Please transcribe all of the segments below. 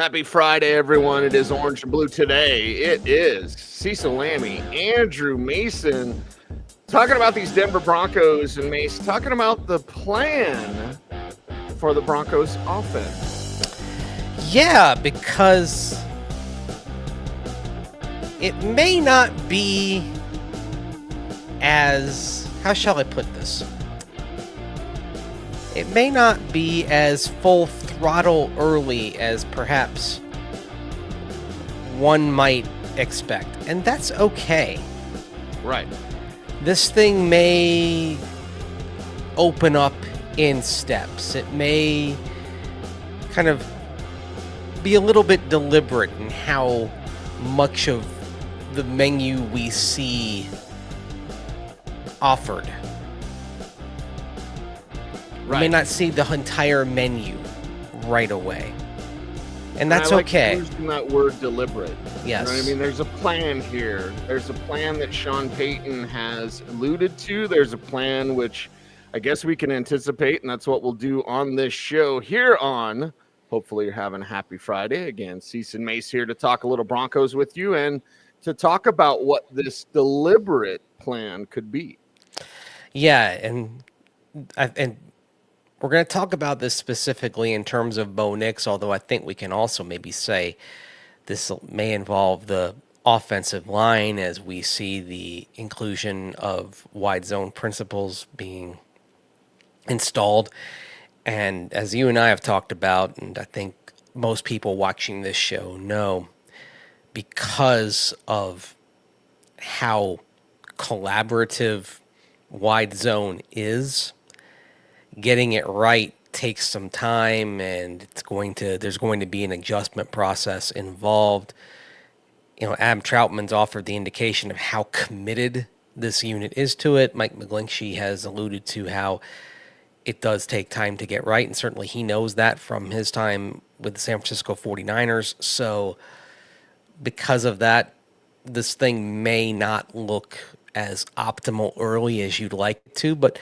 Happy Friday, everyone. It is Orange and Blue today. It is Cecil Lammy, Andrew Mason, talking about these Denver Broncos, and Mace talking about the plan for the Broncos offense. Yeah, because it may not be as, how shall I put this? It may not be as full throttle early as perhaps one might expect, and that's okay. Right. This thing may open up in steps. It may kind of be a little bit deliberate in how much of the menu we see offered. Right. We may not see the entire menu right away. And that's I like okay. using that word deliberate. Yes. You know what I mean? There's a plan here. There's a plan that Sean Payton has alluded to. There's a plan which I guess we can anticipate, and that's what we'll do on this show here on. Hopefully you're having a happy Friday. Again, Cease and Mace here to talk a little Broncos with you and to talk about what this deliberate plan could be. Yeah, and we're going to talk about this specifically in terms of Bo Nix, although I think we can also maybe say this may involve the offensive line as we see the inclusion of wide zone principles being installed. And as you and I have talked about, and I think most people watching this show know, because of how collaborative wide zone is, getting it right takes some time, and there's going to be an adjustment process involved. You know, Adam Troutman's offered the indication of how committed this unit is to it. Mike McGlinchey has alluded to how it does take time to get right, and certainly he knows that from his time with the San Francisco 49ers. So because of that, this thing may not look as optimal early as you'd like it to, but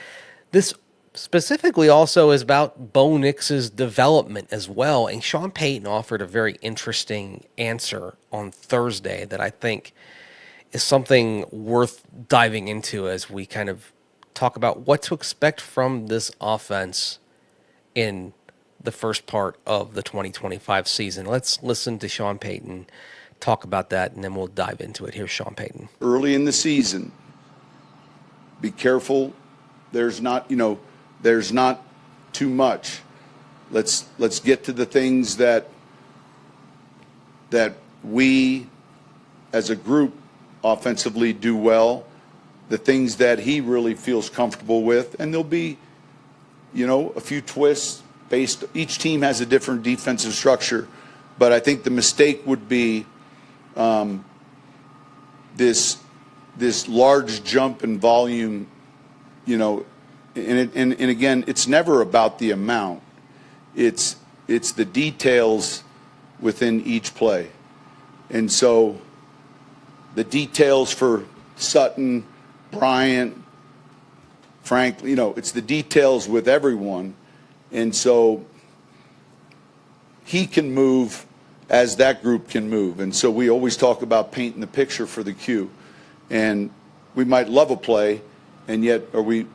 this specifically also is about Bo Nix's development as well. And Sean Payton offered a very interesting answer on Thursday that I think is something worth diving into as we kind of talk about what to expect from this offense in the first part of the 2025 season. Let's listen to Sean Payton talk about that, and then we'll dive into it. Here's Sean Payton. Early in the season, be careful. There's not too much. Let's get to the things that we as a group offensively do well, the things that he really feels comfortable with, and there'll be, a few twists based. Each team has a different defensive structure, but I think the mistake would be this large jump in volume, and again, it's never about the amount. It's the details within each play. And so the details for Sutton, Bryant, Frank, it's the details with everyone. And so he can move as that group can move. And so we always talk about painting the picture for the Q. And we might love a play, and yet are we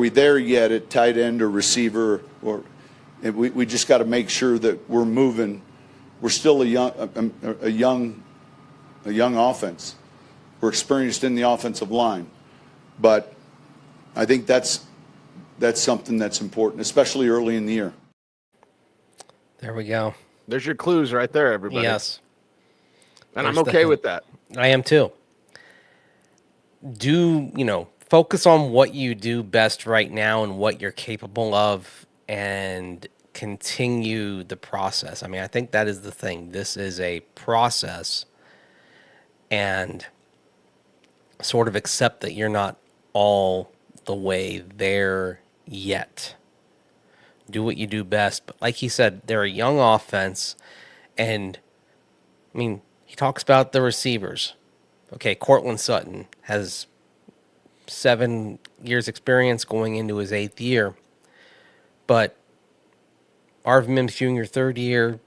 there yet at tight end or receiver? And we just got to make sure that we're moving. We're still a young offense. We're experienced in the offensive line, but I think that's something that's important, especially early in the year. There we go. There's your clues right there, everybody. Yes. And I'm okay with that. I am too. Focus on what you do best right now and what you're capable of, and continue the process. I mean, I think that is the thing. This is a process, and sort of accept that you're not all the way there yet. Do what you do best. But like he said, they're a young offense, and I mean, he talks about the receivers. Okay, Cortland Sutton has 7 years experience going into his 8th year, but Arv Mims Jr., 3rd year,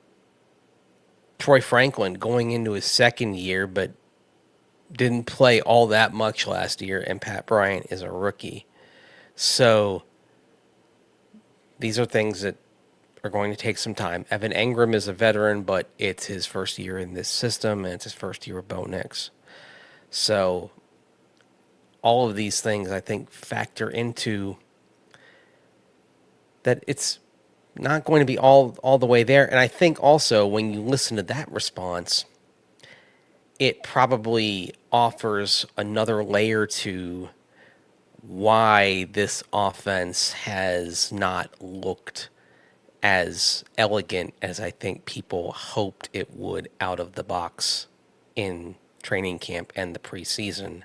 Troy Franklin going into his second year, but didn't play all that much last year, and Pat Bryant is a rookie. So these are things that are going to take some time. Evan Engram is a veteran, but it's his first year in this system, and it's his first year with Bo Nix. So all of these things, I think, factor into that it's not going to be all the way there. And I think also when you listen to that response, it probably offers another layer to why this offense has not looked as elegant as I think people hoped it would out of the box in training camp and the preseason.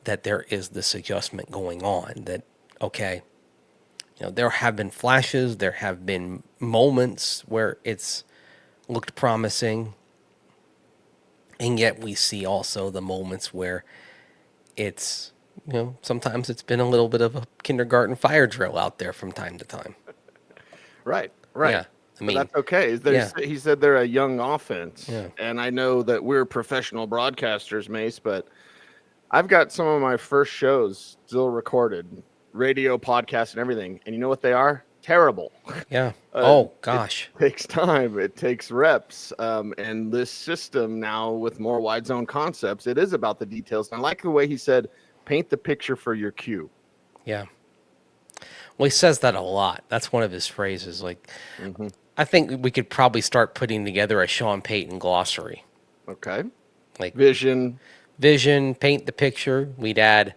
That there is this adjustment going on. That, okay, there have been flashes, there have been moments where it's looked promising, and yet we see also the moments where it's, sometimes it's been a little bit of a kindergarten fire drill out there from time to time. Right. Yeah. But that's okay. He said they're a young offense. Yeah. And I know that we're professional broadcasters, Mase, but I've got some of my first shows still recorded, radio, podcast, and everything. And you know what they are? Terrible. Yeah. Oh, gosh. It takes time. It takes reps. And this system now with more wide zone concepts, it is about the details. And I like the way he said, paint the picture for your cue. Yeah. Well, he says that a lot. That's one of his phrases. Like, I think we could probably start putting together a Sean Payton glossary. Okay. Like vision, paint the picture. We'd add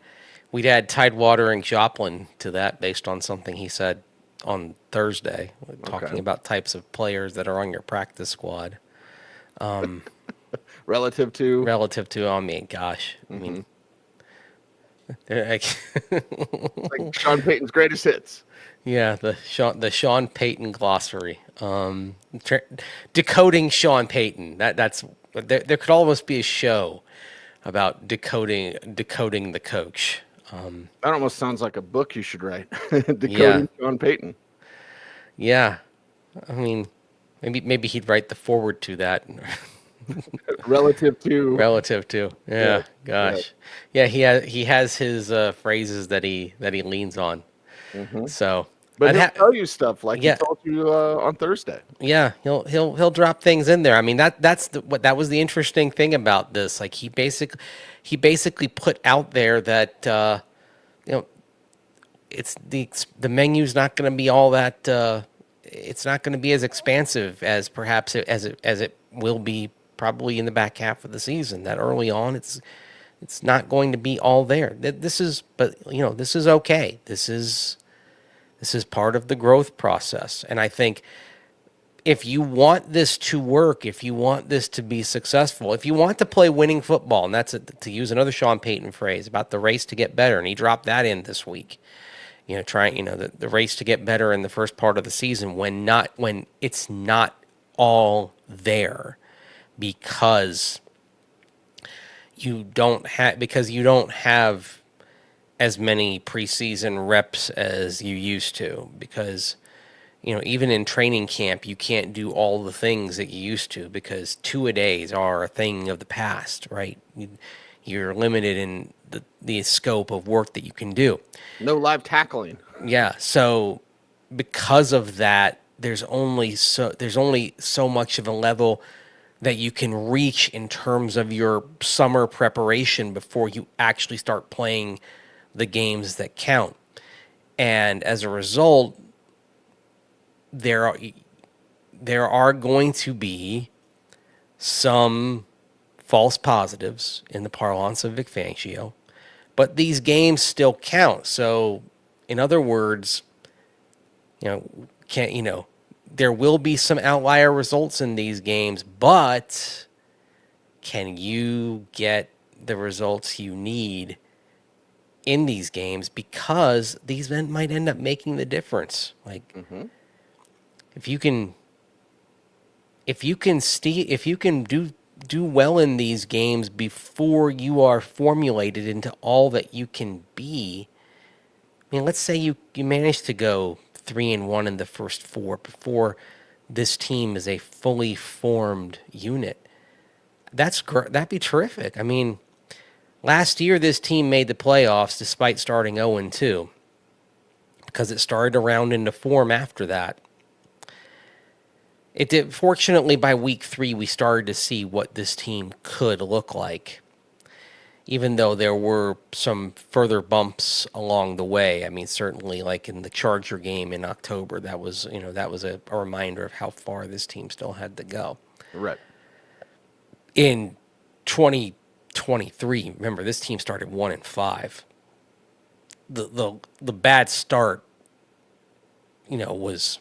Tidewater and Joplin to that based on something he said on Thursday, talking about types of players that are on your practice squad. Relative to, I mean, gosh, I mean, like Sean Payton's greatest hits. Yeah, the Sean Payton glossary. Decoding Sean Payton. That's there could almost be a show about decoding the coach. That almost sounds like a book you should write. Decoding Sean Payton. Yeah, I mean, maybe he'd write the foreword to that. Relative to. Yeah, gosh. Yeah, he has his phrases that he leans on. So, but he'll tell you stuff like he told you on Thursday. Yeah, he'll drop things in there. I mean, that was the interesting thing about this. Like he basically put out there that it's the menu's not going to be all that. It's not going to be as expansive as perhaps as it will be probably in the back half of the season. That early on, it's not going to be all there. This is okay. This is part of the growth process. And I think if you want this to work, if you want this to be successful, if you want to play winning football, and that's to use another Sean Payton phrase about the race to get better, and he dropped that in this week. The race to get better in the first part of the season when it's not all there because you don't have as many preseason reps as you used to, because even in training camp you can't do all the things that you used to because two-a-days are a thing of the past, right? You're limited in the scope of work that you can do. No live tackling. Yeah, so because of that, there's only so much of a level that you can reach in terms of your summer preparation before you actually start playing the games that count. And as a result, there are going to be some false positives in the parlance of Vic Fangio, but these games still count. So, in other words, there will be some outlier results in these games, but can you get the results you need in these games, because these men might end up making the difference. Like if you can do well in these games before you are formulated into all that you can be. I mean, let's say you manage to go 3-1 in the first four before this team is a fully formed unit. That'd be terrific. I mean, last year this team made the playoffs despite starting 0-2 because it started to round into form after that. It did. Fortunately, by week 3, we started to see what this team could look like, even though there were some further bumps along the way. I mean, certainly, like in the Charger game in October, that was a reminder of how far this team still had to go. Right. In 2023, remember this team started 1-5. The bad start, was.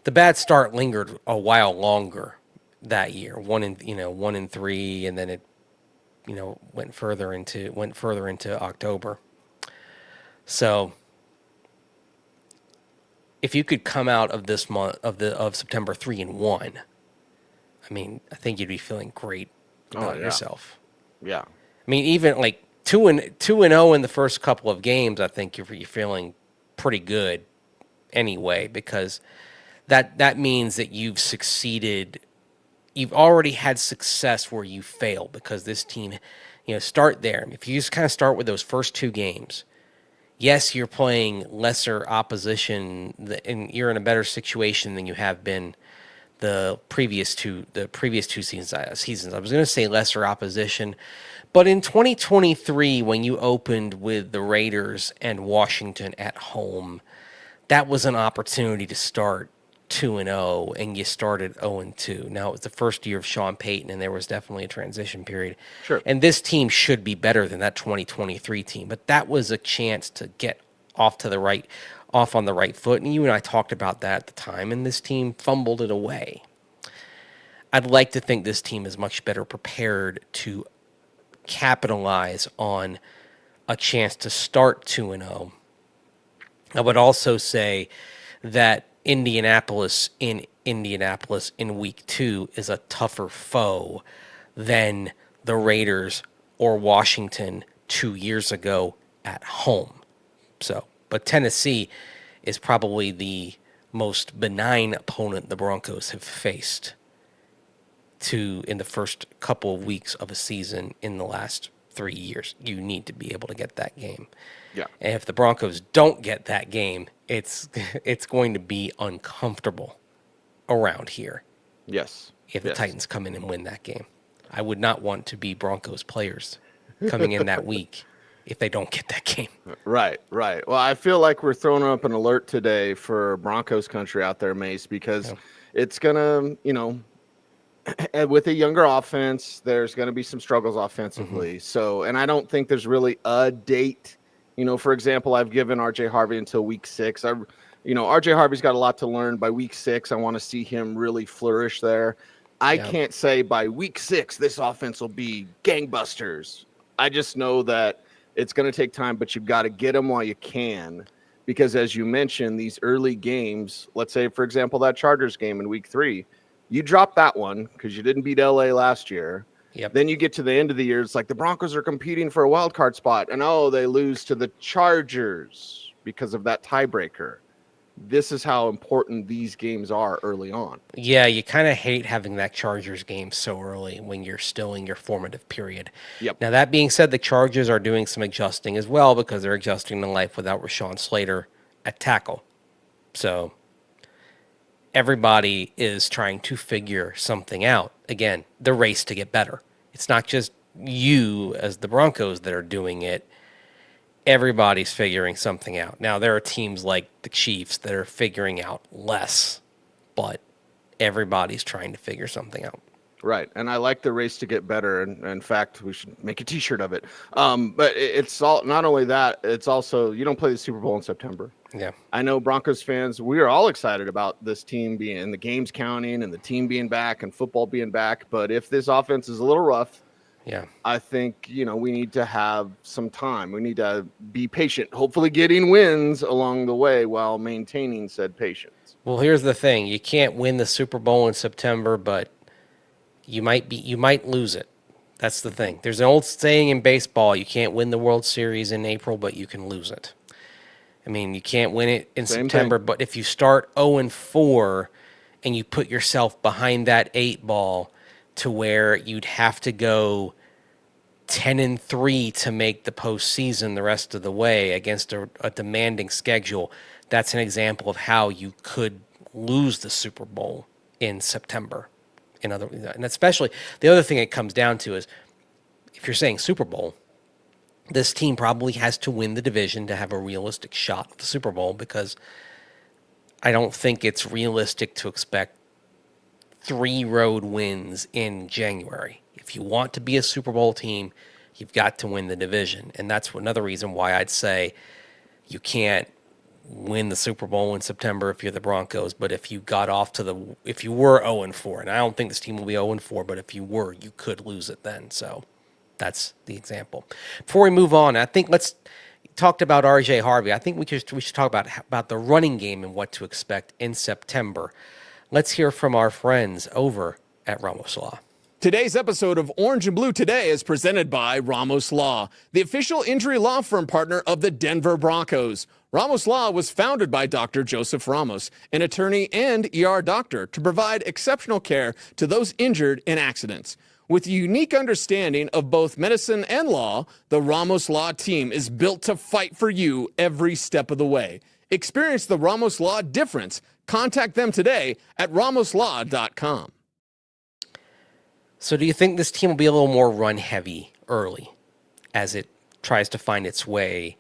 The bad start lingered a while longer that year. 1-3, and then it, went further into October. So, if you could come out of this month of September 3-1, I mean, I think you'd be feeling great about yourself. Yeah. I mean, even like 2-0 in the first couple of games, I think you're feeling pretty good anyway, because that means that you've succeeded. You've already had success where you failed, because this team, start there. If you just kind of start with those first 2 games, yes, you're playing lesser opposition, and you're in a better situation than you have been the previous two seasons. I was going to say lesser opposition, but in 2023, when you opened with the Raiders and Washington at home, that was an opportunity to start 2-0, and you started 0-2. Now, it was the first year of Sean Payton, and there was definitely a transition period. Sure. And this team should be better than that 2023 team, but that was a chance to get off on the right foot. And you and I talked about that at the time, and this team fumbled it away. I'd like to think this team is much better prepared to capitalize on a chance to start 2-0. I would also say that Indianapolis in week 2 is a tougher foe than the Raiders or Washington 2 years ago at home. So, but Tennessee is probably the most benign opponent the Broncos have faced in the first couple of weeks of a season in the last 3 years. You need to be able to get that game. Yeah. And if the Broncos don't get that game, it's going to be uncomfortable around here. Yes. If the Titans come in and win that game, I would not want to be Broncos players coming in that week if they don't get that game. Right. Well, I feel like we're throwing up an alert today for Broncos Country out there, Mase, because it's gonna, with a younger offense, there's going to be some struggles offensively. Mm-hmm. So, and I don't think there's really a date. For example, I've given RJ Harvey until week 6. RJ Harvey's got a lot to learn. By week 6, I want to see him really flourish there. I can't say by week 6 this offense will be gangbusters. I just know that it's going to take time, but you've got to get them while you can, because as you mentioned, these early games, let's say, for example, that Chargers game in week 3, you drop that one because you didn't beat LA last year. Yep. Then you get to the end of the year, it's like the Broncos are competing for a wild card spot, and they lose to the Chargers because of that tiebreaker. This is how important these games are early on. Yeah, you kind of hate having that Chargers game so early when you're still in your formative period. Yep. Now, that being said, the Chargers are doing some adjusting as well, because they're adjusting to life without Rashawn Slater at tackle. So everybody is trying to figure something out. Again, the race to get better. It's not just you as the Broncos that are doing it. Everybody's figuring something out. Now, there are teams like the Chiefs that are figuring out less, but everybody's trying to figure something out. Right. And I like the race to get better. And in fact, we should make a t-shirt of it. But it's all, not only that, it's also, you don't play the Super Bowl in September. Yeah. I know Broncos fans, we are all excited about this team being, the games counting and the team being back and football being back. But if this offense is a little rough, I think, we need to have some time. We need to be patient, hopefully getting wins along the way while maintaining said patience. Well, here's the thing. You can't win the Super Bowl in September, but you might lose it. That's the thing. There's an old saying in baseball, you can't win the World Series in April, but you can lose it. I mean, you can't win it in September, but if you start 0-4 and you put yourself behind that 8 ball to where you'd have to go 10-3 to make the postseason the rest of the way against a demanding schedule, that's an example of how you could lose the Super Bowl in September. And especially the other thing it comes down to is if you're saying Super Bowl, this team probably has to win the division to have a realistic shot at the Super Bowl, because I don't think it's realistic to expect 3 road wins in January. If you want to be a Super Bowl team, you've got to win the division. And that's another reason why I'd say you can't win the Super Bowl in September if you're the Broncos. But if you if you were 0-4, and I don't think this team will be 0-4, but if you were, you could lose it then. So that's the example. Before we move on, I think let's talked about RJ Harvey. I think we should talk about the running game and what to expect in September. Let's hear from our friends over at Ramos Law. Today's episode of Orange and Blue Today is presented by Ramos Law, the official injury law firm partner of the Denver Broncos. Ramos Law was founded by Dr. Joseph Ramos, an attorney and ER doctor, to provide exceptional care to those injured in accidents. With a unique understanding of both medicine and law, the Ramos Law team is built to fight for you every step of the way. Experience the Ramos Law difference. Contact them today at ramoslaw.com. So do you think this team will be a little more run heavy early as it tries to find its way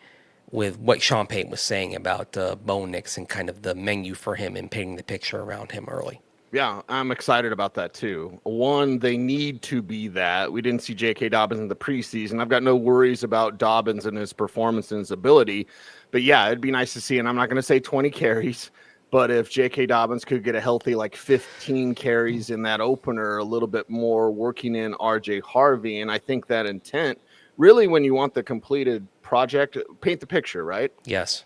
with what Sean Payton was saying about Bo Nix and kind of the menu for him and painting the picture around him early? Yeah, I'm excited about that too. One, they need to be that. We didn't see J.K. Dobbins in the preseason. I've got no worries about Dobbins and his performance and his ability. But yeah, it'd be nice to see, and I'm not going to say 20 carries, but if J.K. Dobbins could get a healthy 15 carries in that opener, a little bit more working in R.J. Harvey, and I think that intent, really when you want the completed project, paint the picture, right? Yes.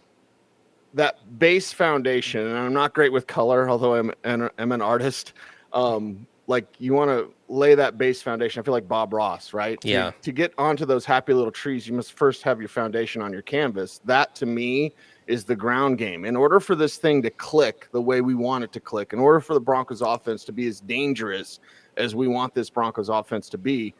That base foundation, and I'm not great with color, although I'm an artist. You want to lay that base foundation. I feel like Bob Ross, right? Yeah. To get onto those happy little trees, you must first have your foundation on your canvas. That, to me, is the ground game. In order for this thing to click the way we want it to click, in order for the Broncos offense to be as dangerous as we want this Broncos offense to be,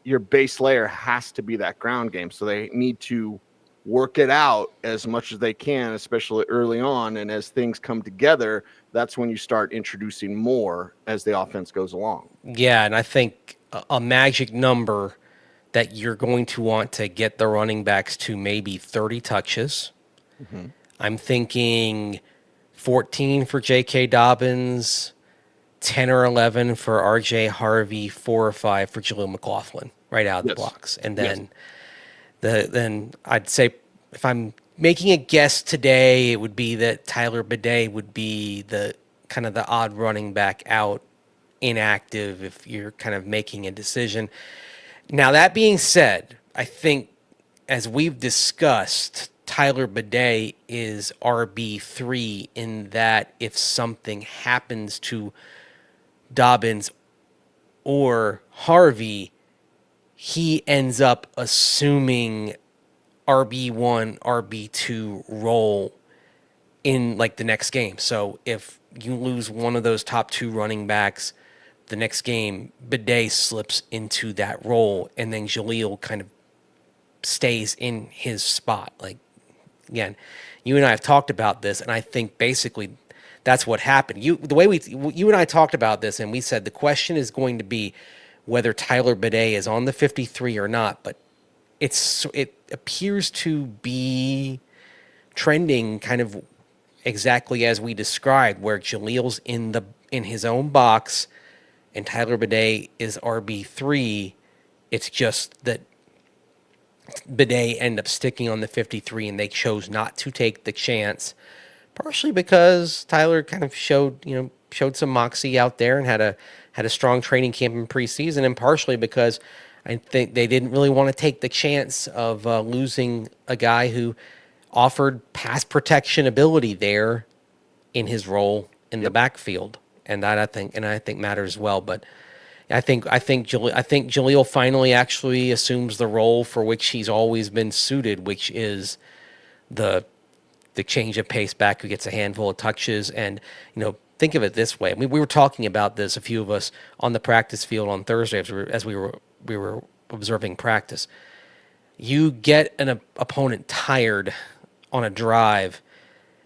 your base layer has to be that ground game. So they need to work it out as much as they can, especially early on. And as things come together, that's when you start introducing more as the offense goes along. Yeah, and I think a magic number that you're going to want to get the running backs to maybe 30 touches. Mm-hmm. I'm thinking 14 for J.K. Dobbins, 10 or 11 for R.J. Harvey, 4 or 5 for Jaleel McLaughlin right out of the blocks. And then then I'd say if I'm making a guess today, it would be that Tyler Bidet would be the kind of the odd running back out, inactive, if you're kind of making a decision. Now, that being said, I think as we've discussed, Tyler Bidet is RB3 in that if something happens to Dobbins or Harvey, he ends up assuming RB1, RB2 role in the next game. So if you lose one of those top 2 running backs, the next game, Bidet slips into that role, and then Jaleel kind of stays in his spot. Again, you and I have talked about this, and I think basically that's what happened. You and I talked about this, and we said the question is going to be whether Tyler Bidet is on the 53 or not, but it appears to be trending kind of exactly as we described, where Jaleel's in his own box and Tyler Bidet is RB3. It's just that Bidet ended up sticking on the 53 and they chose not to take the chance, partially because Tyler kind of showed some moxie out there and had a strong training camp in preseason, and partially because I think they didn't really want to take the chance of losing a guy who offered pass protection ability there in his role in the backfield, and that I think matters as well. But I think Jaleel finally actually assumes the role for which he's always been suited, which is the change of pace back who gets a handful of touches. And think of it this way. I mean, we were talking about this, a few of us, on the practice field on Thursday as we were observing practice. You get an opponent tired on a drive,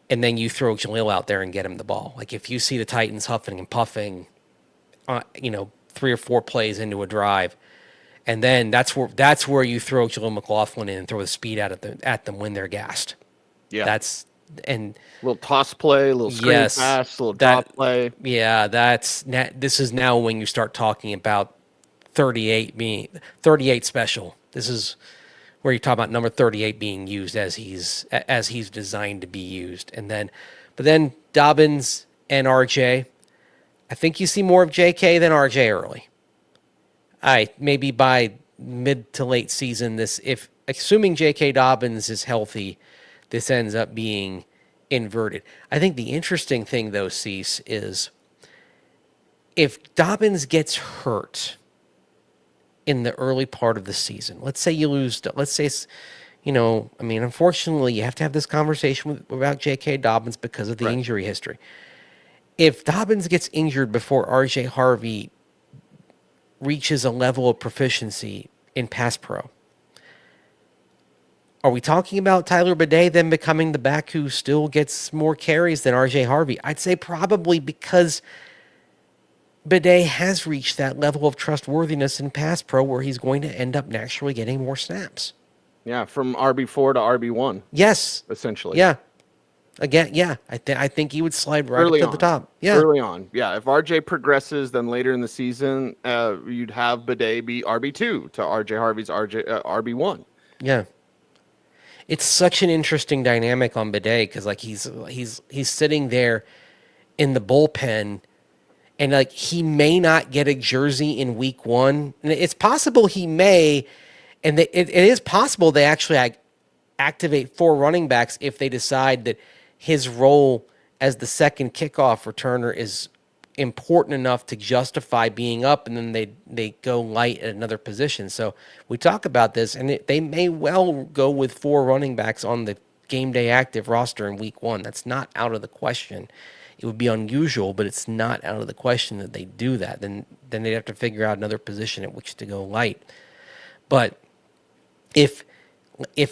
and then you throw Jaleel out there and get him the ball. Like if you see the Titans huffing and puffing, 3 or 4 plays into a drive, and then that's where you throw Jaleel McLaughlin in and throw the speed at them when they're gassed. Yeah. That's and little toss play, little screen yes, pass, little drop play. Yeah, this is now when you start talking about 38 special. This is where you talk about number 38 being used as he's designed to be used. But then Dobbins and RJ, I think you see more of JK than RJ early. Maybe by mid to late season, if assuming J.K. Dobbins is healthy, this ends up being inverted. I think the interesting thing, though, Cease, is if Dobbins gets hurt in the early part of the season, let's say you lose, unfortunately, you have to have this conversation about J.K. Dobbins because of the injury history. If Dobbins gets injured before R.J. Harvey reaches a level of proficiency in pass pro, are we talking about Tyler Bidet then becoming the back who still gets more carries than RJ Harvey? I'd say probably, because Bidet has reached that level of trustworthiness in pass pro where he's going to end up naturally getting more snaps. Yeah, from RB4 to RB1. Yes. Essentially. Yeah. Again, yeah. I think he would slide right up to the top. Yeah. Early on. Yeah. If RJ progresses, then later in the season, you'd have Bidet be RB2 to RJ Harvey's RB1. Yeah. It's such an interesting dynamic on Bidet because he's sitting there in the bullpen, and he may not get a jersey in week 1. And it's possible he may, and it is possible they actually activate 4 running backs if they decide that his role as the second kickoff returner is important enough to justify being up, and then they go light at another position. So we talk about this, and they may well go with 4 running backs on the game day active roster in week 1. That's not out of the question. It would be unusual, but it's not out of the question that they do that. Then they'd have to figure out another position at which to go light. But if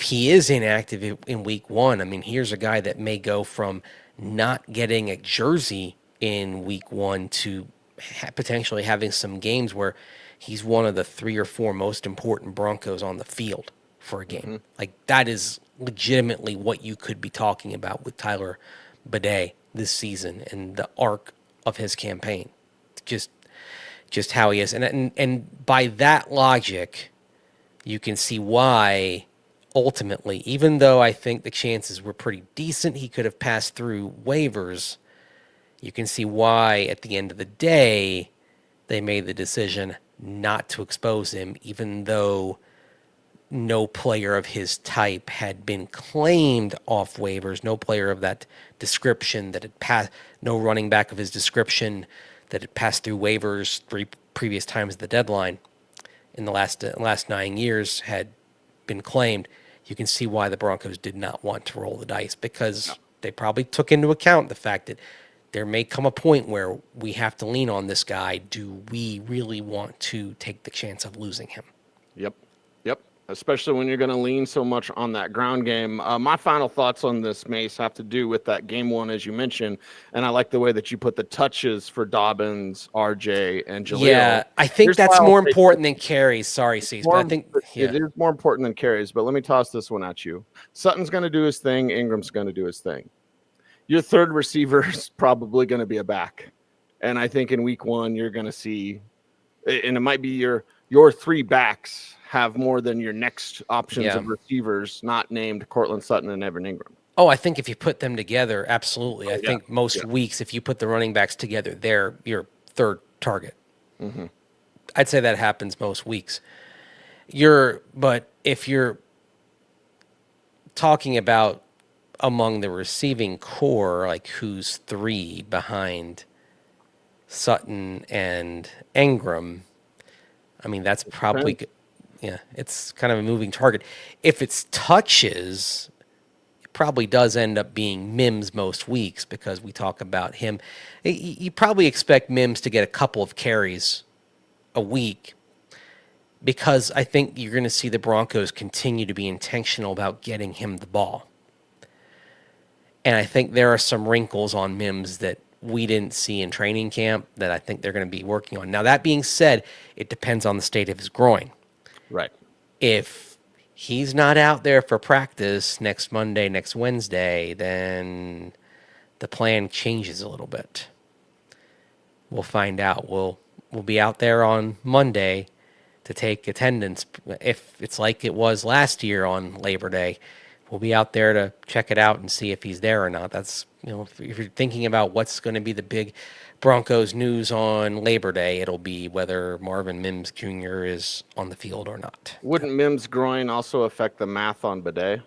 he is inactive in week 1, I mean, here's a guy that may go from not getting a jersey in week 1 to potentially having some games where he's one of the 3 or 4 most important Broncos on the field for a game. Mm-hmm. That is legitimately what you could be talking about with Tyler Bidet this season and the arc of his campaign. Just how he is. And by that logic, you can see why ultimately, even though I think the chances were pretty decent he could have passed through waivers, you can see why at the end of the day they made the decision not to expose him, even though no player of his type had been claimed off waivers, no player of that description that had passed, no running back of his description that had passed through waivers 3 previous times at the deadline in the last 9 years had been claimed. You can see why the Broncos did not want to roll the dice, because they probably took into account the fact that there may come a point where we have to lean on this guy. Do we really want to take the chance of losing him? Yep. Especially when you're going to lean so much on that ground game. My final thoughts on this, Mase, have to do with that game 1, as you mentioned. And I like the way that you put the touches for Dobbins, RJ, and Jaleel. Yeah, I think that's more important than carries. Sorry, Cease, but I think it is more important than carries. But let me toss this one at you. Sutton's going to do his thing. Ingram's going to do his thing. Your third receiver is probably going to be a back. And I think in week 1, you're going to see, and it might be your 3 backs have more than your next options of receivers not named Cortland Sutton and Evan Ingram. Oh, I think if you put them together, absolutely. I think most weeks, if you put the running backs together, they're your third target. Mm-hmm. I'd say that happens most weeks. But if you're talking about among the receiving core, who's 3 behind Sutton and Ingram, I mean, that's probably it's kind of a moving target. If it's touches, probably does end up being Mims most weeks because we talk about him. You probably expect Mims to get a couple of carries a week because I think you're going to see the Broncos continue to be intentional about getting him the ball. And I think there are some wrinkles on Mims that we didn't see in training camp that I think they're going to be working on. Now, that being said, it depends on the state of his groin. Right. If he's not out there for practice next Monday, next Wednesday, then the plan changes a little bit. We'll find out. We'll be out there on Monday to take attendance. If it's like it was last year on Labor Day, we'll be out there to check it out and see if he's there or not. That's, if you're thinking about what's going to be the big Broncos news on Labor Day, it'll be whether Marvin Mims Jr. is on the field or not. Wouldn't Mims' groin also affect the math on Bidet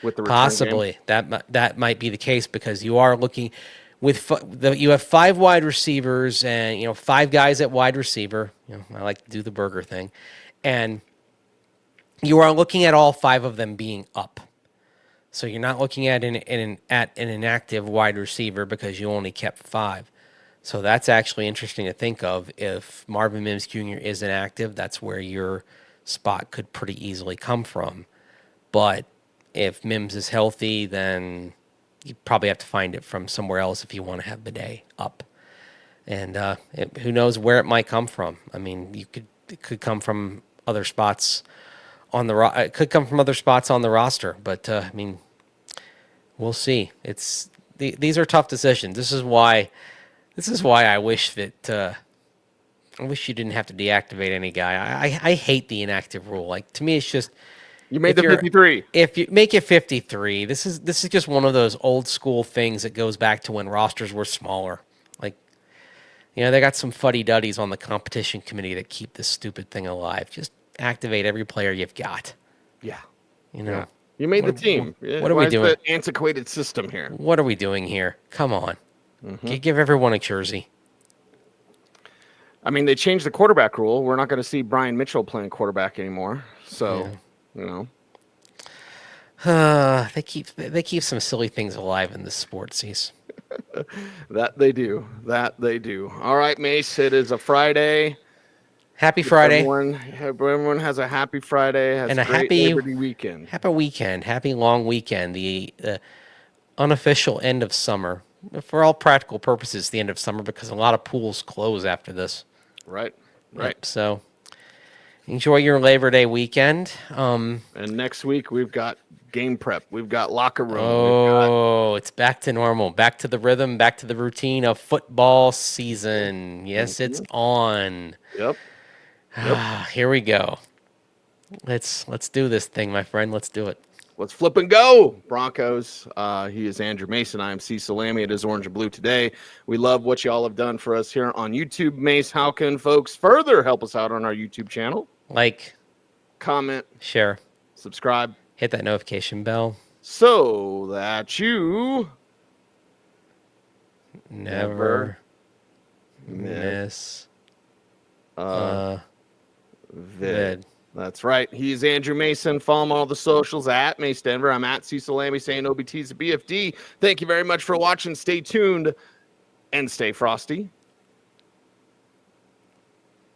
with the return Possibly game? that might be the case because you are looking with you have 5 wide receivers and 5 guys at wide receiver. I like to do the burger thing, and you are looking at all 5 of them being up. So you're not looking at an inactive wide receiver because you only kept 5. So that's actually interesting to think of. If Marvin Mims Jr. is inactive, that's where your spot could pretty easily come from. But if Mims is healthy, then you probably have to find it from somewhere else if you want to have Bidet up. And who knows where it might come from. I mean, it could come from other spots on the it could come from other spots on the roster, but I mean, we'll see. These are tough decisions. This is why I wish that I wish you didn't have to deactivate any guy. I hate the inactive rule. Like, to me, it's just You made the 53. If you make it 53, this is just one of those old school things that goes back to when rosters were smaller. Like, they got some fuddy-duddies on the competition committee that keep this stupid thing alive. Just activate every player you've got. Yeah. Yeah. You made the team. What are we doing? The antiquated system here. What are we doing here? Come on. Give everyone a jersey. I mean, they changed the quarterback rule. We're not going to see Brian Mitchell playing quarterback anymore. So, They keep some silly things alive in this sport, Cease. That they do. All right, Mace, it is a Friday. Happy Friday. Everyone has a happy Friday. Has and a great happy Labor Day weekend. Happy weekend. Happy long weekend. The unofficial end of summer. For all practical purposes, the end of summer because a lot of pools close after this. Right. Yep, so enjoy your Labor Day weekend. And next week we've got game prep. We've got locker room. Oh, it's back to normal. Back to the rhythm. Back to the routine of football season. Yes, it's on. Yep. Here we go. Let's do this thing, my friend. Let's do it. Let's flip and go, Broncos. He is Andrew Mason. I am Cecil Lammy. It is Orange and Blue today. We love what y'all have done for us here on YouTube. Mace, how can folks further help us out on our YouTube channel? Like, comment, share, subscribe, hit that notification bell so that you never miss a vid. That's right. He's Andrew Mason. Follow him on all the socials at Mace Denver. I'm at Cecil Lammy saying OBT's a BFD. Thank you very much for watching. Stay tuned and stay frosty.